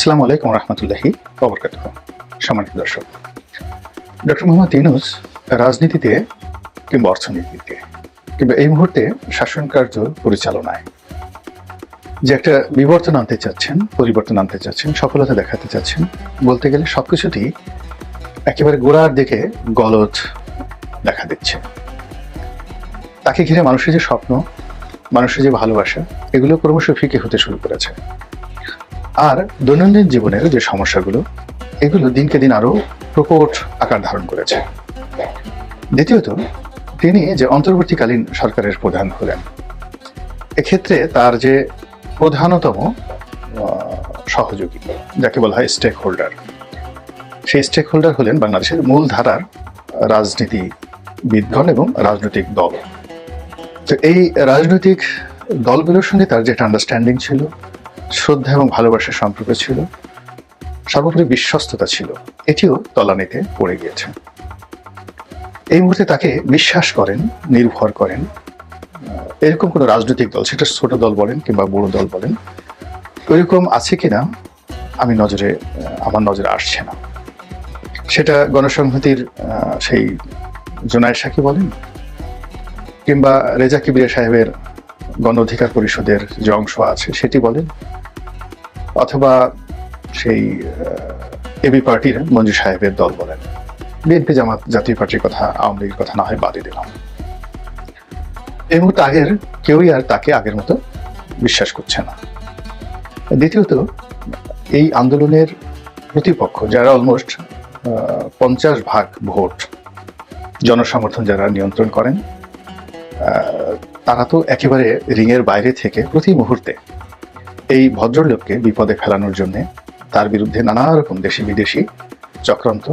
আসসালামু আলাইকুম রহমতুল্লাহি ওয়া বারাকাতুহু। সম্মানিত দর্শক, ডক্টর মোহাম্মদ ইউনূস রাজনীতিতে কিংবা অর্থনীতিতে কিংবা এই মুহূর্তে শাসন কার্য পরিচালনায় যে একটা বিবর্তন আনতে চাচ্ছেন, পরিবর্তন আনতে চাচ্ছেন, সফলতা দেখাতে চাচ্ছেন, বলতে গেলে সবকিছুতেই একেবারে গোড়ার দিকে গলদ দেখা দিচ্ছে। তাকে ঘিরে মানুষের যে স্বপ্ন, মানুষের যে ভালোবাসা, এগুলো ক্রমশ ফিকে হতে শুরু করেছে। আর দৈনন্দিন জীবনের যে সমস্যাগুলো, এগুলো দিনকে দিন আরো প্রকট আকার ধারণ করেছে। দ্বিতীয়ত, তিনি যে অন্তর্বর্তীকালীন সরকারের প্রধান হলেন, এক্ষেত্রে তার যে প্রধানতম সহযোগী, যাকে বলা হয় স্টেক হোল্ডার, সেই স্টেক হোল্ডার হলেন বাংলাদেশের মূল ধারার রাজনীতিবিদগণ এবং রাজনৈতিক দল। তো এই রাজনৈতিক দলগুলোর সঙ্গে তার যে আন্ডারস্ট্যান্ডিং ছিল, শ্রদ্ধা এবং ভালোবাসার সম্পর্ক ছিল, সর্বোপরি বিশ্বস্ততা ছিল, এটিও তলানিতে পড়ে গিয়েছে। এই মুহূর্তে তাকে বিশ্বাস করেন, নির্ভর করেন এরকম কোনো রাজনৈতিক দল, সেটা ছোট দল বলেন কিংবা বড় দল বলেন, ওইরকম আছে কিনা আমার নজরে আসছে না। সেটা গণসংহতির সেই জোনায়েদ সাকি বলেন কিংবা রেজা কিবরিয়া সাহেবের গণ অধিকার পরিষদের যে অংশ আছে সেটি বলেন, অথবা সেই এবি পার্টির মঞ্জু সাহেবের দল বলেন, বিএনপি জামাত জাতীয় পার্টির কথা, আওয়ামী লীগের কথা না হয় বাদই দিলাম। এই মুহূর্তে কেউই আর তাকে আগের মতো বিশ্বাস করছে না। দ্বিতীয়ত, এই আন্দোলনের প্রতিপক্ষ যারা অলমোস্ট 50% ভোট জনসমর্থন যারা নিয়ন্ত্রণ করেন, তারা তো একেবারে রিংয়ের বাইরে থেকে প্রতি মুহূর্তে এই ভদ্রলোককে বিপদে ফেলানোর জন্য তার বিরুদ্ধে নানা রকম দেশি বিদেশি চক্রান্ত,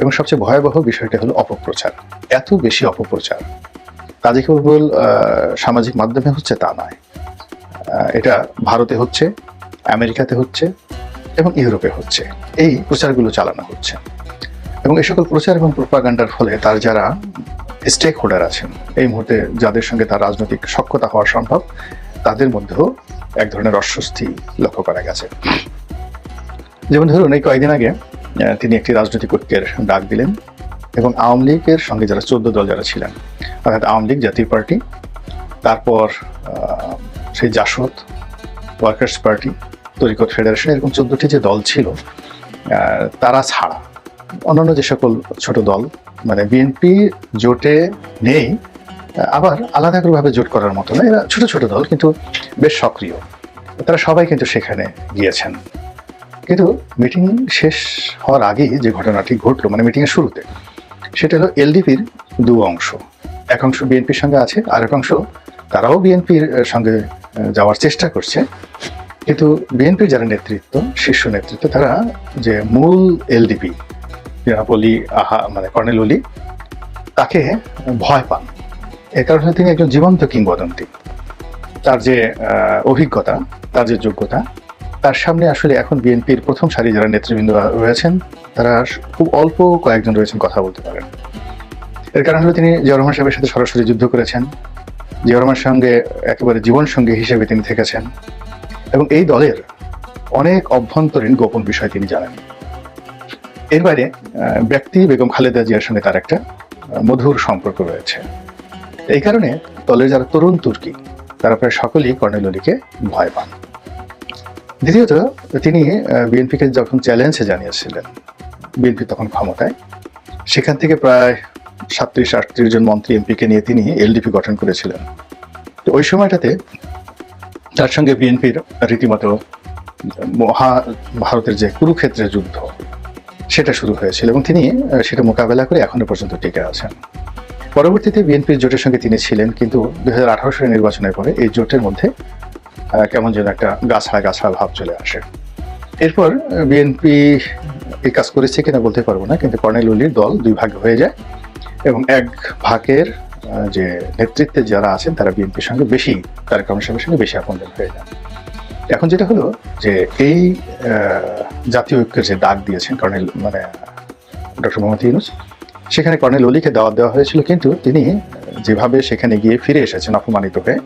এবং সবচেয়ে ভয়াবহ বিষয়টা হলো অপপ্রচার। এত বেশি অপপ্রচার তা যে কেবল সামাজিক মাধ্যমে হচ্ছে তা নয়, এটা ভারতে হচ্ছে, আমেরিকাতে হচ্ছে এবং ইউরোপে হচ্ছে। এই প্রচারগুলো চালানো হচ্ছে এবং এই সকল প্রচার এবং প্রোপাগান্ডার ফলে তার যারা স্টেক হোল্ডার আছেন, এই মুহূর্তে যাদের সঙ্গে তার রাজনৈতিক সখ্যতা হওয়া সম্ভব, তাদের মধ্যেও এক ধরনের অস্বস্তি লক্ষ্য করা গেছে। যেমন ধরুন, এই কয়েকদিন আগে তিনি একটি রাজনৈতিক ঐক্যের ডাক দিলেন এবং আওয়ামী লীগের সঙ্গে যারা 14 দল যারা ছিলেন, অর্থাৎ আওয়ামী লীগ, জাতীয় পার্টি, তারপর সেই জাসদ, ওয়ার্কার্স পার্টি, তরিকত ফেডারেশন, এরকম 14টি যে দল ছিল, তারা ছাড়া অন্যান্য যে সকল ছোট দল, মানে বিএনপি জোটে নেই, আবার আলাদা করেভাবে জোট করার মতো না, এরা ছোট ছোট দল কিন্তু বেশ সক্রিয়, তারা সবাই কিন্তু সেখানে গিয়েছেন। কিন্তু মিটিং শেষ হওয়ার আগেই যে ঘটনাটি ঘটলো, মানে মিটিংয়ের শুরুতে, সেটা হলো এলডিপির 2 অংশ। এক অংশ বিএনপির সঙ্গে আছে, আর এক অংশ তারাও বিএনপির সঙ্গে যাওয়ার চেষ্টা করছে, কিন্তু বিএনপির যারা নেতৃত্ব, শীর্ষ নেতৃত্ব, তারা যে মূল এলডিপি মানে কর্নেল ওলি, তাকে ভয় পান। এ কারণে তিনি একজন জীবন্ত কিংবদন্তি। তার যে অভিজ্ঞতা, তার যে যোগ্যতা, তার সামনে আসলে এখন বিএনপির প্রথম সারি যারা নেতৃবৃন্দ রয়েছেন, তারা খুব অল্প কয়েকজন রয়েছেন কথা বলতে পারেন। এর কারণ হলো তিনি জিয়াউর রহমান সাহেবের সাথে সরাসরি যুদ্ধ করেছেন, জিয়াউর রহমানের সঙ্গে একেবারে জীবন সঙ্গী হিসেবে তিনি থেকেছেন, এবং এই দলের অনেক অভ্যন্তরীণ গোপন বিষয় তিনি জানেন। এর বাইরে ব্যক্তি বেগম খালেদা জিয়ার সঙ্গে তার একটা মধুর সম্পর্ক রয়েছে। এই কারণে দলের যারা তরুণ তুর্কি, তারা প্রায় সকলেই কর্নেল ওলিকে ভয় পান। দ্বিতীয়ত, তিনি বিএনপিকে যখন চ্যালেঞ্জে জানিয়েছিলেন, বিএনপি তখন ক্ষমতায়, সেখান থেকে প্রায় 37-38 জন মন্ত্রী এমপিকে নিয়ে তিনি এলডিপি গঠন করেছিলেন। তো ওই সময়টাতে তার সঙ্গে বিএনপির রীতিমতো ভারতের যে কুরুক্ষেত্রের যুদ্ধ, সেটা শুরু হয়েছিল এবং তিনি সেটা মোকাবেলা করে এখনো পর্যন্ত টিকে আছেন। পরবর্তীতে বিএনপির জোটের সঙ্গে তিনি ছিলেন, কিন্তু 2018 সালের নির্বাচনের পরে এই জোটের মধ্যে কেমন যেন একটা গাছড়া ভাব চলে আসে। এরপর বিএনপি এই কাজ করেছে কিনা বলতে পারবো না, কিন্তু কর্নেল ওলির দল 2 ভাগে হয়ে যায় এবং এক ভাগের যে নেতৃত্বে যারা আছেন, তারা বিএনপির সঙ্গে বেশি, তারেক রহমান সাহেবের সঙ্গে বেশি আপনজন হয়ে যান। এখন যেটা হলো যে এই জাতীয় ঐক্যের যে ডাক দিয়েছেন ডক্টর মোহাম্মদ ইউনূস, সেখানে কর্নেল ওলিকে দাওয়াত দেওয়া হয়েছিল, কিন্তু তিনি যেভাবে সেখানে গিয়ে ফিরে এসেছেন অপমানিত হয়ে,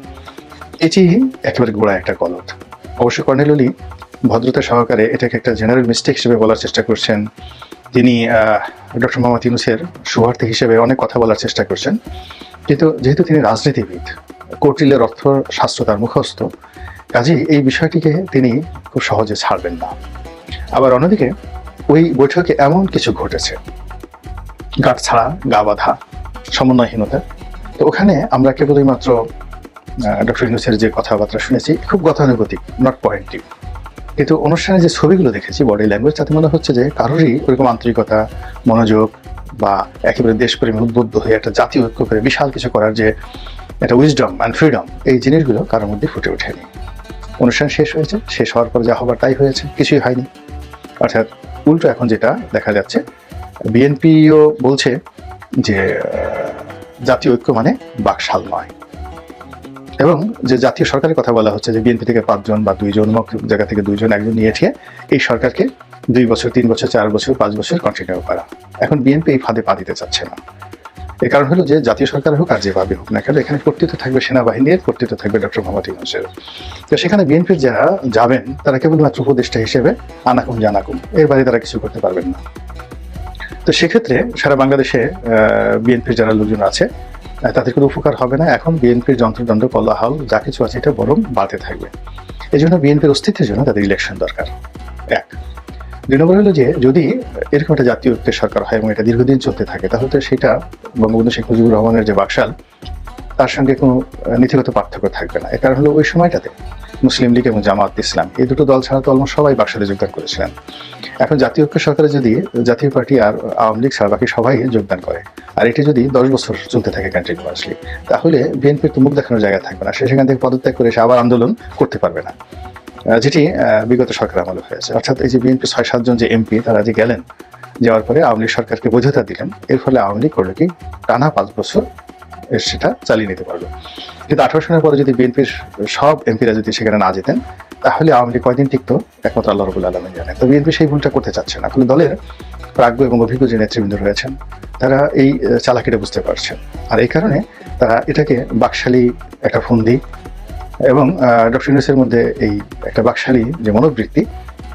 এটি একেবারে গোড়া একটা গলদ। অবশ্য কর্নেল ওলি ভদ্রতা সহকারে এটাকে একটা জেনারেল মিস্টেক হিসেবে বলার চেষ্টা করছেন। তিনি ডক্টর মোহাম্মদ ইউনূসের শুভার্থী হিসেবে অনেক কথা বলার চেষ্টা করছেন, কিন্তু যেহেতু তিনি রাজনীতিবিদ, কৌটিল্যের অর্থশাস্ত্র তার মুখস্থ, কাজেই এই বিষয়টিকে তিনি খুব সহজে ছাড়বেন না। আবার অন্যদিকে ওই বৈঠকে এমন কিছু ঘটেছে, গাঁট ছাড়া গা বাঁধা, সমন্বয়হীনতা। তো ওখানে আমরা কেবলই মাত্র ডক্টর ইউনূসের যে কথাবার্তা শুনেছি খুব গতানুগতিক, নট পয়েন্টিভ, কিন্তু অনুষ্ঠানে যে ছবিগুলো দেখেছি, বডি ল্যাঙ্গুয়েজ, তাতে মনে হচ্ছে যে কারোরই ওইরকম আন্তরিকতা, মনোযোগ বা একেবারে দেশপ্রেমে উদ্বুদ্ধ হয়ে একটা জাতীয় ঐক্য করে বিশাল কিছু করার যে একটা উইজডম অ্যান্ড ফ্রিডম, এই জিনিসগুলো কারোর মধ্যে ফুটে ওঠেনি। অনুষ্ঠান শেষ হয়েছে, শেষ হওয়ার পর যা হবার তাই হয়েছে, কিছুই হয়নি। অর্থাৎ উল্টো এখন যেটা দেখা যাচ্ছে, বিএনপিও বলছে যে জাতীয় ঐক্য মানে বাকশাল নয়, এবং যে জাতীয় সরকারের কথা বলা হচ্ছে যে বিএনপি থেকে 5 জন বা 2 জন, জায়গা থেকে 2 জন, 1 জন নিয়ে এসে এই সরকারকে 2 বছর, 3 বছর, 4 বছর, 5 বছর কন্টিনিউ করা। এখন বিএনপি এই ফাঁদে পা দিতে চাচ্ছে না। এর কারণ হলো যে জাতীয় সরকার হোক আর যেভাবে হোক না কেন, এখানে কর্তৃত্ব থাকবে সেনাবাহিনীর, কর্তৃত্ব থাকবে ডক্টর মোহাম্মদ ইউনূসের। তো সেখানে বিএনপির যারা যাবেন তারা কেবলমাত্র উপদেষ্টা হিসেবে আনাকুম জানাকুম, এর বাইরে তারা কিছু করতে পারবেন না। তো সেক্ষেত্রে সারা বাংলাদেশে বিএনপির যারা লোকজন আছে তাদের কোনো উপকার হবে না। এখন বিএনপির যন্ত্রদণ্ড, কোলাহল যা কিছু আছে এটা বরং বাড়তে থাকবে। এই জন্য বিএনপির অস্তিত্বের জন্য তাদের ইলেকশন দরকার। 1 2 নম্বর হলো যে যদি এরকম একটা জাতীয় ঐক্যের সরকার হয় এবং এটা দীর্ঘদিন চলতে থাকে, তাহলে তো সেটা বঙ্গবন্ধু শেখ মুজিবুর রহমানের যে বাকশাল, তার সঙ্গে কোনো নীতিগত পার্থক্য থাকবে না। এর কারণ হলো ওই সময়টাতে মুসলিম লীগ এবং জামায়াত ইসলাম, এই দুটো দল ছাড়া তো অলমোস্ট সবাই বাকশালে যোগদান করেছিলেন। এখন জাতীয় ঐক্য সরকারে যদি জাতীয় পার্টি আর আওয়ামী লীগ ছাড়া বাকি সবাই যোগদান করে, আর এটি যদি 10 বছর চলতে থাকে কন্টিনিউয়াসলি, তাহলে বিএনপির তো মুখ দেখানোর জায়গা থাকবে না। সে সেখান থেকে পদত্যাগ করে সে আবার আন্দোলন করতে পারবে না, যেটি বিগত সরকার আমলে হয়েছে। অর্থাৎ এই যে বিএনপি 6-7 জন যে এমপি তারা যে গেলেন, যাওয়ার পরে আওয়ামী লীগ সরকারকে বোঝাতা দিলেন, এর ফলে আওয়ামী লীগ করলো কি টানা 5 বছর সেটা চালিয়ে নিতে পারলো। কিন্তু 18 সনের পরে যদি বিএনপির সব এমপিরা যদি সেখানে না যেতেন, তাহলে আওয়ামী লীগ কয়দিন টিকতো একমাত্র আল্লাহ রাব্বুল আলামিন জানেন। তো বিএনপি সেই ভুলটা করতে চাচ্ছে না। ফলে দলের প্রাজ্ঞ এবং অভিজ্ঞ যে নেতৃবৃন্দ রয়েছেন তারা এই চালাকিটা বুঝতে পারছেন, আর এই কারণে তারা এটাকে বাকশালী একটা ফন্দি এবং ডক্টর ইউনূসের মধ্যে এই একটা বাকশালী যে মনোবৃত্তি,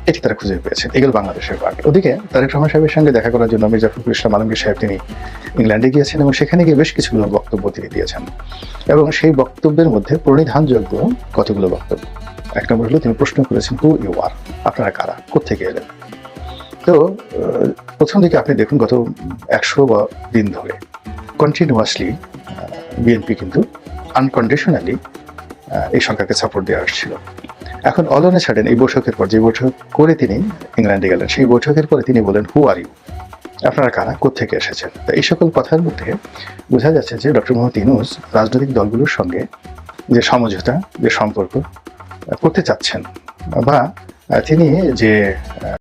এটি তারা খুঁজে পেয়েছেন। এগুলো বাংলাদেশের পার্ট। ওদিকে তারেক রহমান সাহেবের সঙ্গে দেখা করার জন্য মির্জা ফখরুল ইসলাম আলমগীর সাহেব তিনি ইংল্যান্ডে গিয়েছেন এবং সেখানে গিয়ে বেশ কিছুগুলো বক্তব্য তিনি দিয়েছেন, এবং সেই বক্তব্যের মধ্যে প্রণিধানযোগ্য কতগুলো বক্তব্য। 1 নম্বর হলো তিনি প্রশ্ন করেছেন, হু ইউ আর, আপনারা কারা, কোত্থেকে এলেন। তো প্রথম দিকে আপনি দেখুন গত 100 দিন ধরে কন্টিনিউয়াসলি বিএনপি কিন্তু আনকন্ডিশনালি এই সরকারকে সাপোর্ট দিয়ে আসছিল। এখন অল অন এ সাডেন এই বৈঠকের পর, যে বৈঠক করে তিনি ইংল্যান্ডে গেলেন, সেই বৈঠকের পরে তিনি বলেন, হু আর ইউ, আপনারা কারা, কোত্থেকে এসেছেন। তো এই সকল কথার মধ্যে বোঝা যাচ্ছে যে ডক্টর মোহাম্মদ ইউনূস রাজনৈতিক দলগুলোর সঙ্গে যে সমঝোতা, যে সম্পর্ক করতে চাচ্ছেন, বা তিনি যে